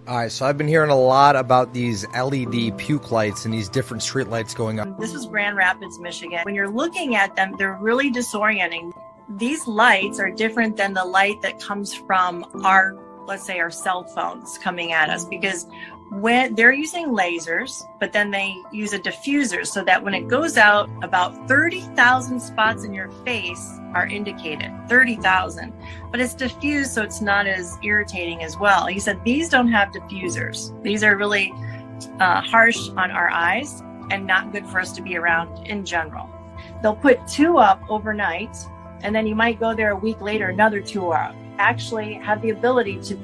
All right, so I've been hearing a lot about these LED puke lights and these different street lights going on. This was Grand Rapids, Michigan. When you're looking at them, they're really disorienting. These lights are different than the light that comes from our, let's say, our cell phones coming at us, because when they're using lasers, but then they use a diffuser so that when it goes out, about 30,000 spots in your face are indicated, 30,000, but it's diffused, so it's not as irritating as well. He said these don't have diffusers. These are really harsh on our eyes and not good for us to be around in general. They'll put 2 up overnight, and then you might go there a week later, another 2 up. Actually have the ability to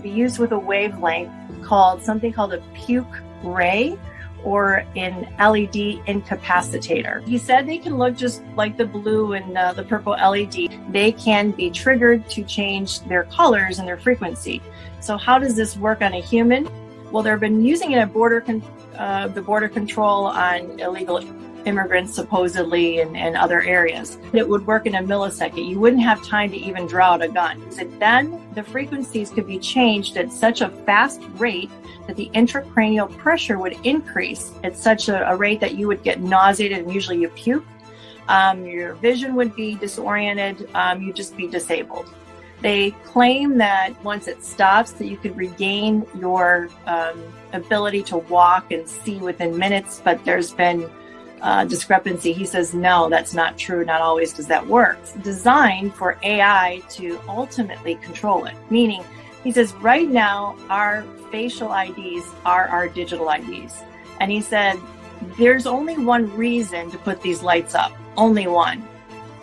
be used with a wavelength called something called a puke ray, or an LED incapacitator. He said they can look just like the blue and the purple LED. They can be triggered to change their colors and their frequency. So how does this work on a human? Well, they've been using it at the border control on illegal immigrants, supposedly, in other areas. It would work in a millisecond. You wouldn't have time to even draw out a gun. So then the frequencies could be changed at such a fast rate that the intracranial pressure would increase at such a rate that you would get nauseated, and usually you puke. Your vision would be disoriented. You'd just be disabled. They claim that once it stops, that you could regain your ability to walk and see within minutes, but there's been discrepancy. He says, no, that's not true. Not always does that work. It's designed for AI to ultimately control it. Meaning, he says, right now, our facial IDs are our digital IDs. And he said, there's only one reason to put these lights up. Only one.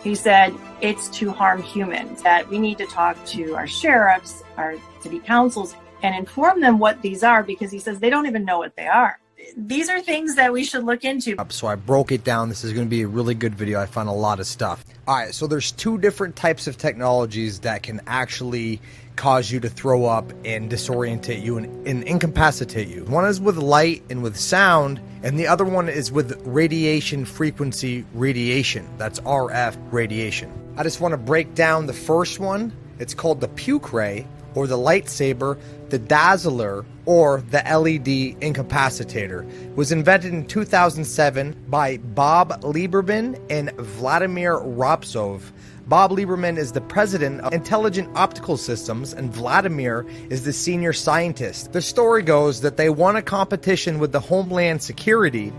He said, it's to harm humans. That we need to talk to our sheriffs, our city councils, and inform them what these are, because he says they don't even know what they are. These are things that we should look into. So I broke it down. This is going to be a really good video. I found a lot of stuff. All right, so there's 2 different types of technologies that can actually cause you to throw up and disorientate you and incapacitate you. One is with light and with sound, and the other one is with radiation frequency radiation. That's RF radiation. I just want to break down the first one. It's called the puke ray, or the lightsaber, the dazzler, or the LED incapacitator. It was invented in 2007 by Bob Lieberman and Vladimir Robsov. Bob Lieberman is the president of Intelligent Optical Systems, and Vladimir is the senior scientist. The story goes that they won a competition with the Homeland Security,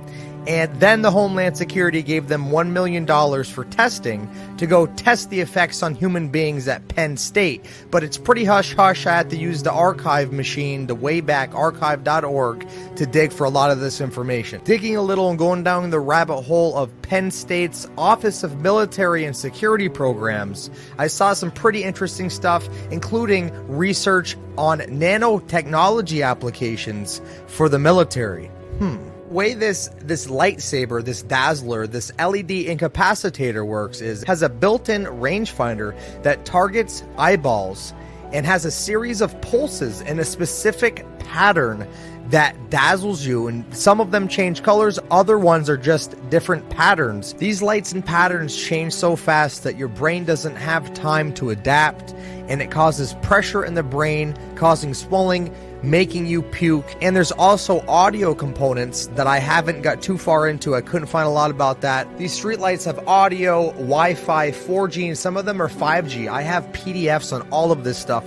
and then the Homeland Security gave them $1 million for testing to go test the effects on human beings at Penn State. But it's pretty hush-hush. I had to use the archive machine, the Wayback Archive.org, to dig for a lot of this information. Digging a little and going down the rabbit hole of Penn State's Office of Military and Security Programs, I saw some pretty interesting stuff, including research on nanotechnology applications for the military. Way this lightsaber, this dazzler, this LED incapacitator works is has a built-in rangefinder that targets eyeballs and has a series of pulses in a specific pattern that dazzles you, and some of them change colors, other ones are just different patterns. These lights and patterns change so fast that your brain doesn't have time to adapt, and it causes pressure in the brain, causing swelling, making you puke. And there's also audio components that I haven't got too far into. I couldn't find a lot about that. These streetlights have audio, Wi-Fi, 4G, and some of them are 5G. I have PDFs on all of this stuff.